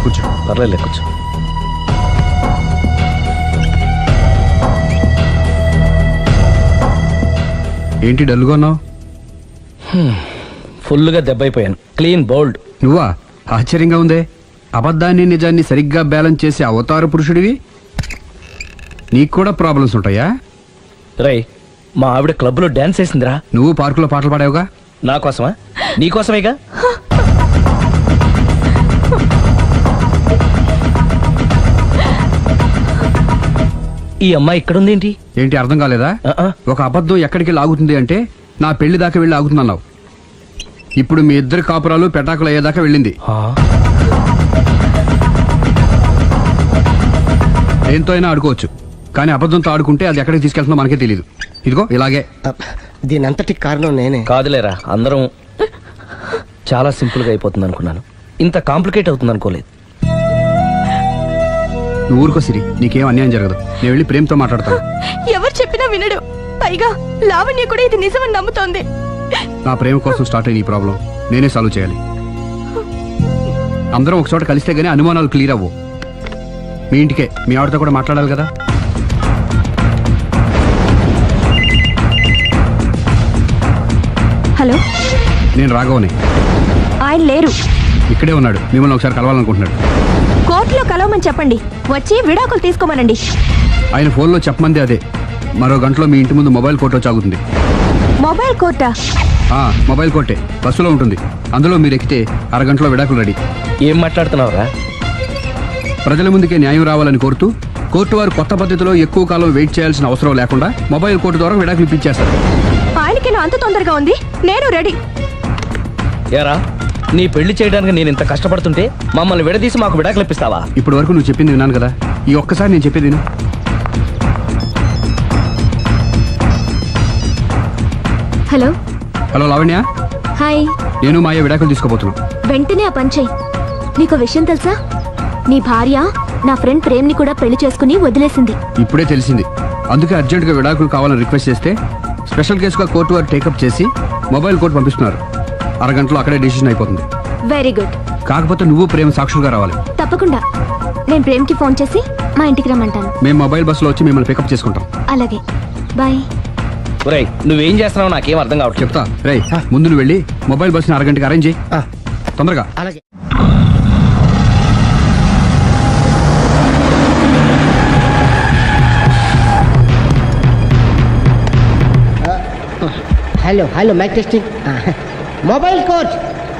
కూర్చో. పర్లేదు కూర్చో. ఏంటి డల్గా ఉన్నావు? ఫుల్గా దెబ్బైపోయాను. Clean bowled. నువ్వా? ఆశ్చర్యంగా ఉందే. అబద్ధాన్ని నిజాన్ని సరిగ్గా బ్యాలెన్స్ చేసే అవతార పురుషుడివి. నీకు కూడా ప్రాబ్లమ్స్ ఉంటాయా? రై, మా ఆవిడ క్లబ్లో డాన్స్ వేసిందిరా. నువ్వు పార్కులో పాటలు పాడావుగా? నా కోసమా? నీకోసమేగా. ఈ అమ్మాయి ఇక్కడుంది ఏంటి? ఏంటి అర్థం కాలేదా? ఒక అబద్ధం ఎక్కడికి లాగుతుంది అంటే నా పెళ్లి దాకా వెళ్ళి ఆగుతుందన్నావు. ఇప్పుడు మీ ఇద్దరు కాపురాలు పెటాకులు అయ్యేదాకా వెళ్ళింది. దేంతో అయినా ఆడుకోవచ్చు, కానీ అబద్ధంతో ఆడుకుంటే అది ఎక్కడికి తీసుకెళ్తుందో మనకే తెలియదు. ఇదిగో ఇలాగే. దీనంతటి కారణం నేనే. కాదులేరా, అందరం చాలా సింపుల్ గా అయిపోతుంది అనుకున్నాను. ఇంత కాంప్లికేట్ అవుతుంది అనుకోలేదు. నువ్వు ఊరుకో సిరి, నీకేం అన్యాయం జరగదు. నేను వెళ్ళి ప్రేమతో మాట్లాడతాను. ఎవరు చెప్పినా వినడు. పైగా లావణ్య కూడా ఇది నిజమని నమ్ముతోంది. నా ప్రేమ కోసం స్టార్ట్ అయిన ఈ ప్రాబ్లం నేనే సాల్వ్ చేయాలి. అందరం ఒక చోట కలిస్తే గానీ అనుమానాలు క్లియర్ అవ్వు. మీ ఇంటికే, మీ ఆవిడతో కూడా మాట్లాడాలి కదా. హలో, నేను రాఘవని. ఆయన లేరు. ఇక్కడే ఉన్నాడు. మిమ్మల్ని ఒకసారి కలవాలనుకుంటున్నాడు. కోర్టులో కలవమని చెప్పండి, వచ్చి విడాకులు తీసుకోమనండి. ఆయన ఫోన్లో చెప్పమంది అదే. మరో గంటలో మీ ఇంటి ముందు మొబైల్ కోర్టు వచ్చి ఆగుతుంది. మొబైల్ కోర్టా? మొబైల్ కోర్టే, బస్సులో ఉంటుంది. అందులో మీరు ఎక్కితే అరగంటలో విడాకులు రెడీ. ఏం మాట్లాడుతున్నావురా? ప్రజల ముందుకే న్యాయం రావాలని కోరుతూ కోర్టు వారు కొత్త పద్ధతిలో ఎక్కువ కాలం వెయిట్ చేయాల్సిన అవసరం లేకుండా మొబైల్ కోర్టు ద్వారా విడాకులు ఇప్పించేస్తారు. ఆయనకి అంత తొందరగా ఉంది, నేను రెడీ. ఏరా, నీ పెళ్లి చేయడానికి నేను ఇంత కష్టపడుతుంటే మమ్మల్ని విడదీసి మాకు విడాకులు ఇప్పిస్తావా? ఇప్పటి వరకు నువ్వు చెప్పింది విన్నాను కదా, ఈ ఒక్కసారి నేను చెప్పేది విను. హలో. హలో లావణ్య. హాయ్. నేను మాయ విడాకులు తీసుకోబోతున్నాను. వెంటనే ఆ పని చెయ్యి. నీకు విషయం తెలుసా? నీ భార్య నా ఫ్రెండ్ ప్రేమ్ని కూడా పెళ్లి చేసుకుని వదిలేసింది. ఇప్పుడే తెలిసింది. అందుకే అర్జెంటుగా విడాకులు కావాలని రిక్వెస్ట్ చేస్తే స్పెషల్ కేసుగా కోర్టు వారు టేకప్ చేసి మొబైల్ కోర్టు పంపిస్తున్నారు. అరగంటలో అక్కడే డిసిషన్ అయిపోతుంది. Very good. కాకపోతే నువ్వు ప్రేమ సాక్షులుగా రావాలి. తప్పకుండా. నేను ప్రేమ్కి ఫోన్ చేసి మా ఇంటికి రమ్మంటాను. మేము మొబైల్ బస్సులో వచ్చి మిమ్మల్ని పికప్ చేసుకుంటాం. అలాగే, బాయ్. ఒరేయ్, నువ్వేం చేస్తున్నావు నాకేం అర్థం కావట్లేదు. చెప్తా. రేయ్, ముందు నువ్వు వెళ్ళి మొబైల్ బస్సుని అరగంటకి అరేంజ్ చేయి. తొందరగా. అలాగే. Hello hello, mike testing. Mobile coach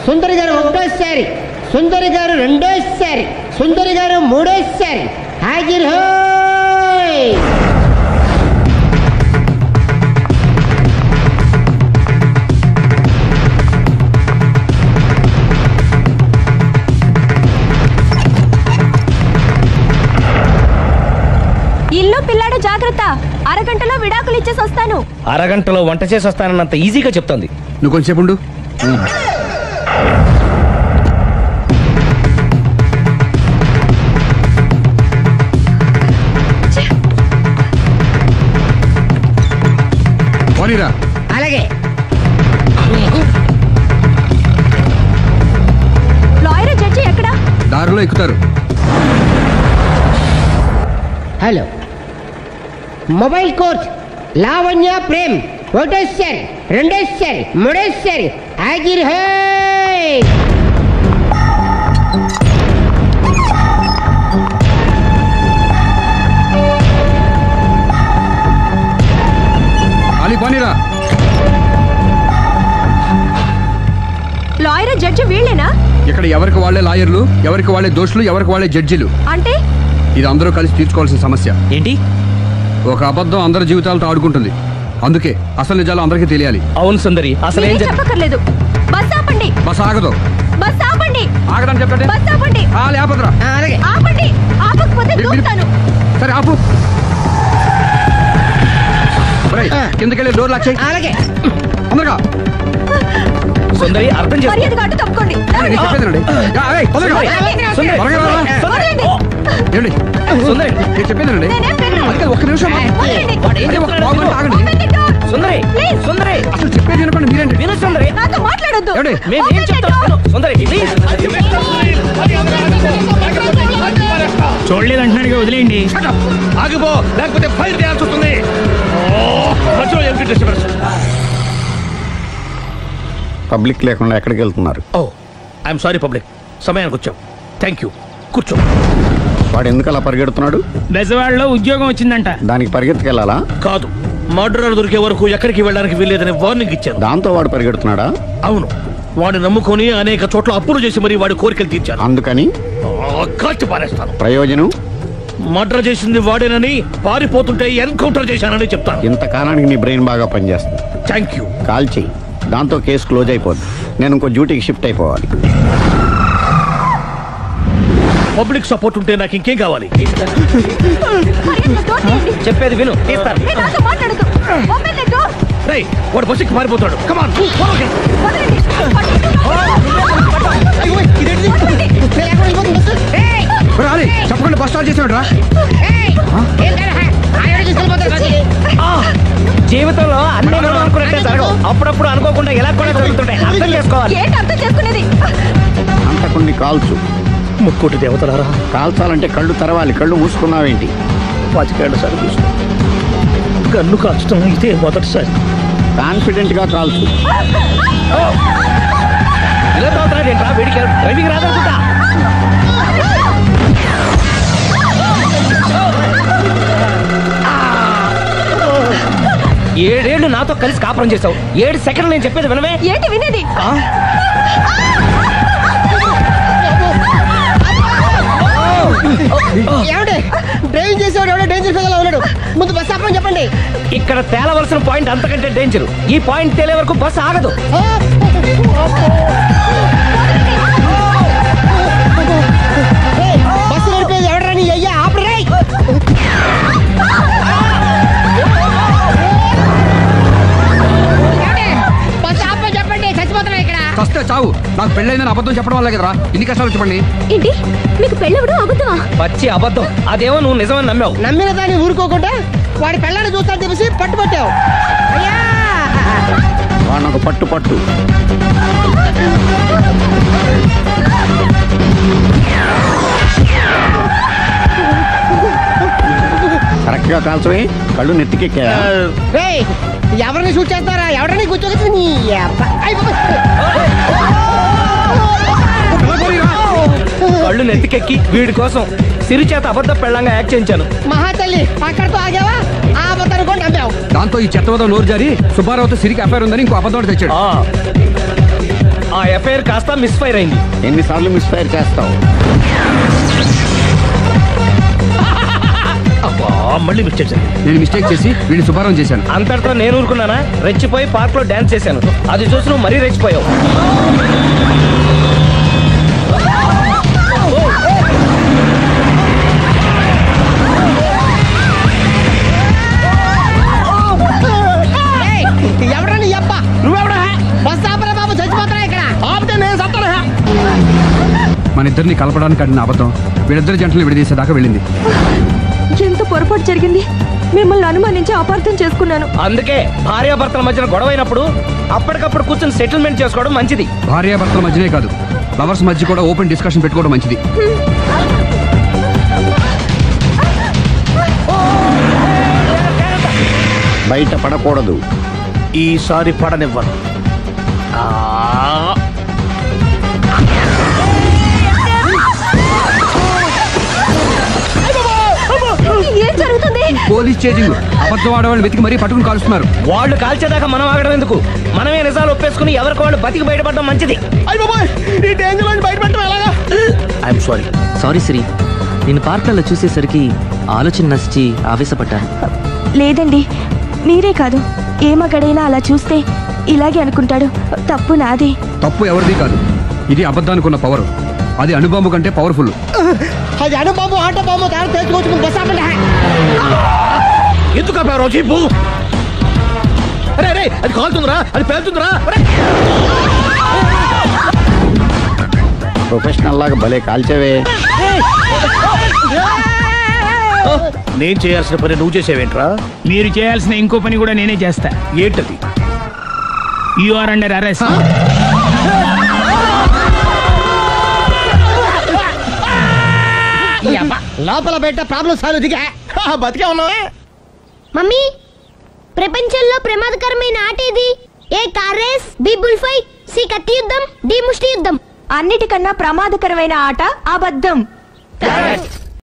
Sundari గారు ఒకటోసారి, సుందరి గారు రెండోసారి, సుందరి గారు మూడోసారి. హాజర్ హోయ్. ఇల్లు పిల్లాడు జాగ్రత్త. అరగంటలో విడాకులు ఇచ్చేసి వస్తాను. అరగంటలో వంట చేసి వస్తానన్నంత ఈజీగా చెప్తోంది. నువ్వు కొంచెంసేపు ఉండు. పోనీరా. అలాగే. లాయర్ జడ్జి ఎక్కడా? దారిలో ఎక్కుతారు. Hello, mobile coach Lavanya Prem ఒకటోసారి, రెండోసారి, మూడోసారి. హాజర్ హోయ్. అలీ పోనీరా. లాయర్ జడ్జి వీళ్ళేనా? ఇక్కడ ఎవరికి వాళ్ళే లాయర్లు, ఎవరికి వాళ్ళే దోషులు, ఎవరికి వాళ్ళే జడ్జిలు. అంటే ఇది అందరూ కలిసి తీర్చుకోవాల్సిన సమస్య. ఏంటి? ఒక అబద్ధం అందరి జీవితాలతో ఆడుకుంటుంది. అందుకే అసలు నిజాలు అందరికీ తెలియాలి. అవును సుందరి, అసలు ఏం చెప్పక్కర్లేదు. బస్ ఆపండి. బస్ ఆగదు. బస్ ఆపండి. ఆగదని చెప్పండి. బస్ ఆపండి. లేపదురా. అలాగే. ఆపండి. ఆపకపోతే దూకుతాను. సరే ఆపు. కిందకెళ్ళి డోర్ లాక్ చేయి. అలాగే. తొందరగా. సుందరి, అర్థం చేసుకో. మర్యాదగా అడ్డు తప్పుకోండి. నేను చెప్పేదేనండి. చెప్పేదేనండి. ఒక్క నిమిషం సుందరి, సుందరి, అసలు చెప్పేది అనుకోండి. మీరేంటి? విను సుందరి. నాతో మాట్లాడొద్దు. ఏమండి? మేమేం చెప్తాం సుందరి ప్లీజ్. చూడలేదు అంటున్నాడు, వదిలేయండి. ఆగిపో, లేకపోతే ఫైర్ చేయాల్సి వస్తుంది. పబ్లిక్ లేకుండా ఎక్కడికి వెళ్తున్నారు? ఓ ఐఎమ్ సారీ పబ్లిక్, సమయానికి వచ్చాం. థ్యాంక్ యూ, కూర్చో. వాడు ఎందుకు అలా పరిగెడుతున్నాడు? బెజవాడలో ఉద్యోగం వచ్చిందంట. దానికి పరిగెత్తుకెళ్ళాలా? కాదు, మర్డరర్ దొరికే వరకు ఎక్కడికి వెళ్ళడానికి వీల్లేదని వార్నింగ్ ఇచ్చాను. దాంతో వాడు పరిగెడుతున్నాడా? అవును, వాడిని నమ్ముకొని అనేక చోట్ల అప్పులు చేసి మరి వాడి కోరికలు తీర్చాను. అందుకని కాల్చి పారేస్తాను. ప్రయోజనం? మర్డర్ చేసింది వాడేనని, పారిపోతుంటే ఎన్కౌంటర్ చేశానని చెప్తాను. ఇంతకాలానికి నీ బ్రెయిన్ బాగా పనిచేస్తుంది. Thank you. కాల్ చెయ్యి, దాంతో కేసు క్లోజ్ అయిపోద్ది. నేను ఇంకో డ్యూటీకి షిఫ్ట్ అయిపోవాలి. పబ్లిక్ సపోర్ట్ ఉంటే నాకు ఇంకేం కావాలి? చెప్పేది విను, తీస్తాను. రేయ్, వాడు బస్సుకి పారిపోతాడు. కమాన్, చెప్పకుండా బస్ స్టార్ట్ చేసాడు రా. జీవితంలో అన్ని అనుకున్నట్టే జరగవు. అప్పుడప్పుడు అనుకోకుండా ఎలా కూడా జరుగుతుంటాయి. అర్థం చేసుకోవాలి. అంతకుని కాల్చు. ముక్కోటి దేవతలారా, కాల్చాలంటే కళ్ళు తెరవాలి. కళ్ళు మూసుకున్నావేంటి? 25 సార్లు చూసిన కన్ను కాల్చడం ఇదే మొదటిసారి. కాన్ఫిడెంట్ గా కాల్చు. ఇలా తాగుతున్నాడేంట్రా? వీడికి డ్రైవింగ్ రాదనుకుంటా. ఏడేళ్లు నాతో కలిసి కాపురం చేసావు. 7 సెకండ్లు నేను చెప్పేది వినవే. ఏంటి వినేది? డ్రైవింగ్ చేసేవాడు ఎవడో డేంజర్ ఫీల్ ఉన్నాడు. ముందు బస్ ఆపమని చెప్పండి. ఇక్కడ తేలవలసిన పాయింట్ అంతకంటే డేంజర్. ఈ పాయింట్ తేలే వరకు బస్ ఆగదు. బస్సు నడిపేది ఎవడరా నీ అయ్యా? ఆపరే. బస్ ఆపమని చెప్పండి, చచ్చిపోతున్నా ఇక్కడ. కష్ట చావు. నాకు పెళ్ళైందని అబద్ధం చెప్పడం వల్ల కదరా ఇన్ని కష్టాలు చెప్పండి. ఏంటి మీకు పెళ్ళవడం అబద్ధమా? పచ్చి అబద్ధం. అదేమో నువ్వు నిజమని నమ్మావు. నమ్మిన దాన్ని ఊరుకోకుండా వాడి పెళ్ళాన్ని చూస్తాను తెలిసి పట్టుబట్టావు. అయ్యా, వాడిని ఒక పట్టు పట్టు. కరెక్ట్ గా కాల్చవే. కళ్ళు నెత్తికెక్కా. రేయ్, ఎవరిని షూట్ చేస్తారా? ఎవరిని కూర్చోగచ్చు నీ అబ్బ. కళ్ళు నెత్తికెక్కి వీడి కోసం సిరి చేత అబద్ధ పెళ్ళంగా యాక్ట్ చేయించాను. మహాతల్లి, అక్కడితో ఆగావా? ఆ అబద్ధాన్ని కూడా నమ్మావు. దాంతో ఈ చెత్తవద నోరు జారి సుబ్బారావుతో సిరికి అఫైర్ ఉందని ఇంకో అబద్ధం తెచ్చాడు. ఆ ఎఫ్ఐఆర్ కాస్త మిస్ఫైర్ అయింది. ఎన్నిసార్లు మిస్ఫైర్ చేస్తావు? మళ్ళీ మిస్టేక్ చేశాను. నేను మిస్టేక్ చేసి వీడిని సుబ్బారావు చేశాను. అంతటితో నేను ఊరుకున్నానా? రెచ్చిపోయి పార్క్ లో డాన్స్ చేశాను. అది చూసి నువ్వు మరీ రెచ్చిపోయావు. ఎవరని అబ్బ? నువ్వెవడా? బస్ ఆపరా బాబు, చచ్చిపోతారా ఇక్కడ. ఆపితే నేను సత్తానా? మన ఇద్దరిని కలపడానికి అడిగిన అబద్ధం వీళ్ళిద్దరి జంటలు విడదీసేదాకా వెళ్ళింది. ఎంత పొరపాటు జరిగింది. మిమ్మల్ని అనుమానించి అపార్థం చేసుకున్నాను. అందుకే భార్యాభర్తల మధ్యన గొడవ అయినప్పుడు అప్పటికప్పుడు కూర్చొని సెటిల్మెంట్ చేసుకోవడం మంచిది. భార్యాభర్తల మధ్యనే కాదు, లవర్స్ మధ్య కూడా ఓపెన్ డిస్కషన్ పెట్టుకోవడం మంచిది. బయట పడకూడదు. ఈసారి పడనివ్వను. ఏం జరుగుతుంది? Police chasing. అబద్ధం ఆడవాళ్ళు వెతికి మరీ పట్టుకుని కాలుస్తున్నారు. వాళ్ళు కాల్చేదాకా మనం ఆగడం ఎందుకు? మనమే నిజాలు ఒప్పేసుకుని ఎవరికి వాళ్ళు బతికి బయటపడడం మంచిది. ఈ డేంజర్ నుంచి బయటపడటం ఎలాగా? I'm sorry. సారీ శ్రీ, నేను పార్కులలో చూసేసరికి ఆలోచన నచ్చి ఆవేశపడ్డాను. లేదండి, మీరే కాదు, ఏ మగాడైనా అలా చూస్తే ఇలాగే అనుకుంటాడు. తప్పు నాది. తప్పు ఎవరిది కాదు. ఇది అబద్ధానికి ఉన్న పవర్. అది అణుబాంబు కంటే పవర్ఫుల్. అది అణుబాంబు, ఆటో బాంబు తయారు తెచ్చుకోవచ్చు. బస్ ఆపండి. ఎందుకు ఆపారో చెప్పు. అరే అరే, అది కాలుతుందిరా, అది పేలుతుందిరా. ప్రొఫెషనల్ లాగా భలే కాల్చేవే. నేను చేయాల్సిన పని నువ్వు చేసేవేంట్రా? మీరు చేయాల్సిన ఇంకో పని కూడా నేనే చేస్తా. ఏంటది? You are under arrest. లోపల బయట ప్రాబ్లం సాల్వ్ దిగా బతికే ఉన్నావే. మమ్మీ, ప్రపంచంలో ప్రమాదకరమైన ఆట ఏది? A car race, B bull fight, C కత్తి యుద్ధం, డి ముష్టి యుద్ధం. అన్నిటికన్నా ప్రమాదకరమైన ఆట అబద్ధం.